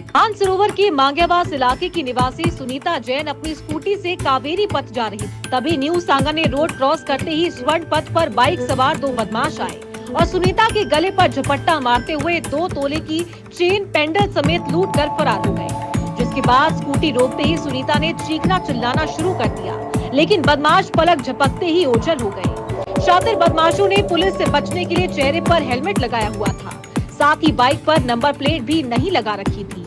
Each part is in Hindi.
मानसरोवर के मांग्यावास इलाके की निवासी सुनीता जैन अपनी स्कूटी से कावेरी पथ जा रही थी। तभी न्यू सांगानेर रोड क्रॉस करते ही स्वर्ण पथ पर बाइक सवार दो बदमाश आए और सुनीता के गले पर झपट्टा मारते हुए 2 तोले की चेन पेंडल समेत लूट कर फरार हो गए। जिसके बाद स्कूटी रोकते ही सुनीता ने चीखना चिल्लाना शुरू कर दिया, लेकिन बदमाश पलक झपकते ही ओझल हो गए। शातिर बदमाशों ने पुलिस से बचने के लिए चेहरे पर हेलमेट लगाया हुआ था, साथ ही बाइक पर नंबर प्लेट भी नहीं लगा रखी थी।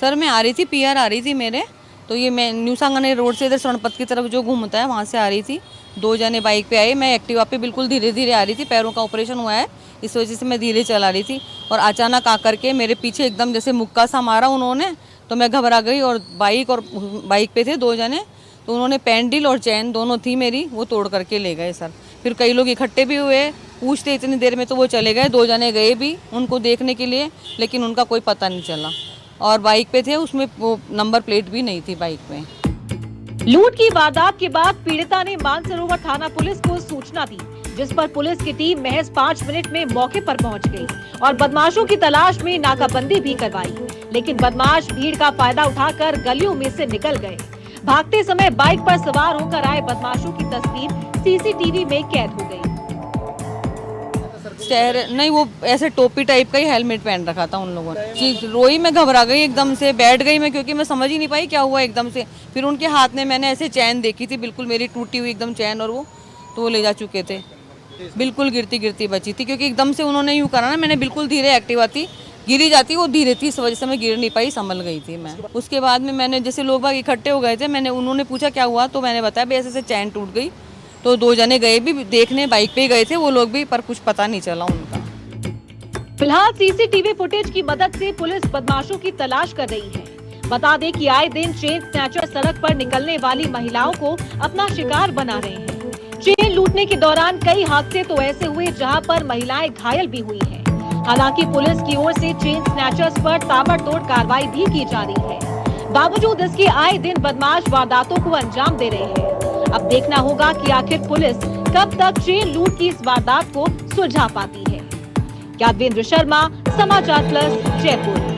सर मैं आ रही थी, पीआर आ रही थी मेरे, तो ये मैं न्यू सांगानेर रोड से इधर स्वर्णपथ की तरफ जो घूमता है वहाँ से आ रही थी। 2 जने बाइक पे आए, मैं एक्टिवा पे बिल्कुल धीरे धीरे आ रही थी, पैरों का ऑपरेशन हुआ है इस वजह से मैं धीरे चला रही थी। और अचानक आकर के मेरे पीछे एकदम जैसे मुक्का सा मारा उन्होंने, तो मैं घबरा गई। और बाइक पे थे 2 जने, तो उन्होंने पेंडल और चैन दोनों थी मेरी, वो तोड़ करके ले गए सर। फिर कई लोग इकट्ठे भी हुए, पूछते इतनी देर में, तो वो चले गए। 2 जने गए भी उनको देखने के लिए, लेकिन उनका कोई पता नहीं चला। और बाइक पे थे, उसमें वो नंबर प्लेट भी नहीं थी बाइक पे। लूट की वारदात के बाद पीड़िता ने मानसरोवर थाना पुलिस को सूचना दी, जिस पर पुलिस की टीम महज 5 मिनट में मौके पर पहुंच गई और बदमाशों की तलाश में नाकाबंदी भी करवाई। लेकिन बदमाश भीड़ का फायदा उठाकर गलियों में से निकल गए। भागते समय बाइक पर सवार होकर आए बदमाशों की तस्वीर सीसीटीवी में कैद हो गई। नहीं, वो ऐसे टोपी टाइप का ही हेलमेट पहन रखा था उन लोगों ने। जी रोई, मैं घबरा गई, एकदम से बैठ गई मैं, क्योंकि मैं समझ ही नहीं पाई क्या हुआ एकदम से। फिर उनके हाथ में मैंने ऐसे चैन देखी थी, बिल्कुल मेरी टूटी हुई एकदम चैन, और वो तो वो ले जा चुके थे। बिल्कुल गिरती गिरती बची थी, क्योंकि एकदम से उन्होंने यूँ करा ना, मैंने बिल्कुल धीरे एक्टिवा थी, गिरी जाती वो धीरे थी, इस वजह से मैं गिर नहीं पाई, संभल गई थी मैं। उसके बाद में मैंने, जैसे लोग बाग इकट्ठे हो गए थे, मैंने उन्होंने पूछा क्या हुआ, तो मैंने बताया भाई ऐसे चैन टूट गई। तो 2 जने गए भी देखने, बाइक पे ही गए थे वो लोग भी, पर कुछ पता नहीं चला उनका। फिलहाल सीसीटीवी फुटेज की मदद से पुलिस बदमाशों की तलाश कर रही है। बता दें कि आए दिन चेन स्नैचर सड़क पर निकलने वाली महिलाओं को अपना शिकार बना रहे हैं। चेन लूटने के दौरान कई हादसे तो ऐसे हुए जहां पर महिलाएं घायल भी हुई हैं। हालांकि पुलिस की ओर से चेन स्नैचर्स पर ताबड़तोड़ कार्रवाई भी की जा रही है। बावजूद इसके आए दिन बदमाश वारदातों को अंजाम दे रहे हैं। अब देखना होगा कि आखिर पुलिस कब तक चेन लूट की इस वारदात को सुलझा पाती है। यादवेंद्र शर्मा, समाचार प्लस, जयपुर।